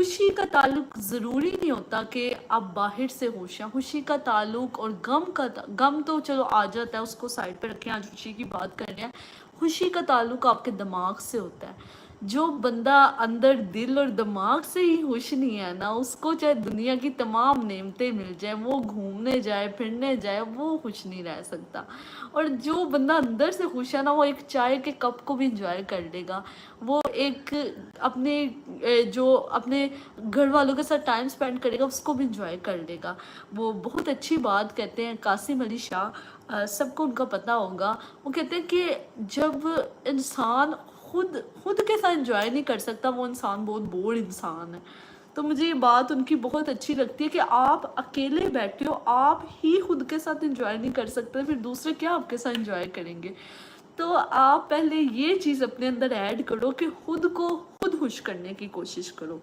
खुशी का ताल्लुक ज़रूरी नहीं होता कि आप बाहर से खुश हैं। खुशी का ताल्लुक और गम तो चलो आ जाता है, उसको साइड पे रखें, आज खुशी की बात कर रहे हैं। खुशी का ताल्लुक आपके दिमाग से होता है। जो बंदा अंदर दिल और दिमाग से ही खुश नहीं है ना, उसको चाहे दुनिया की तमाम नेमतें मिल जाए, वो घूमने जाए फिरने जाए, वो खुश नहीं रह सकता। और जो बंदा अंदर से खुश है ना, वो एक चाय के कप को भी इंजॉय कर लेगा। वो एक अपने जो अपने घर वालों के साथ टाइम स्पेंड करेगा, उसको भी इंजॉय कर लेगा। वो बहुत अच्छी बात कहते हैं कासिम अली शाह, सबको उनका पता होगा। वो कहते हैं कि जब इंसान खुद खुद के साथ एंजॉय नहीं कर सकता, वो इंसान बहुत बोर इंसान है। तो मुझे ये बात उनकी बहुत अच्छी लगती है कि आप अकेले बैठे हो, आप ही खुद के साथ एंजॉय नहीं कर सकते, फिर दूसरे क्या आपके साथ एंजॉय करेंगे। तो आप पहले ये चीज़ अपने अंदर ऐड करो कि खुद को खुद खुश करने की कोशिश करो।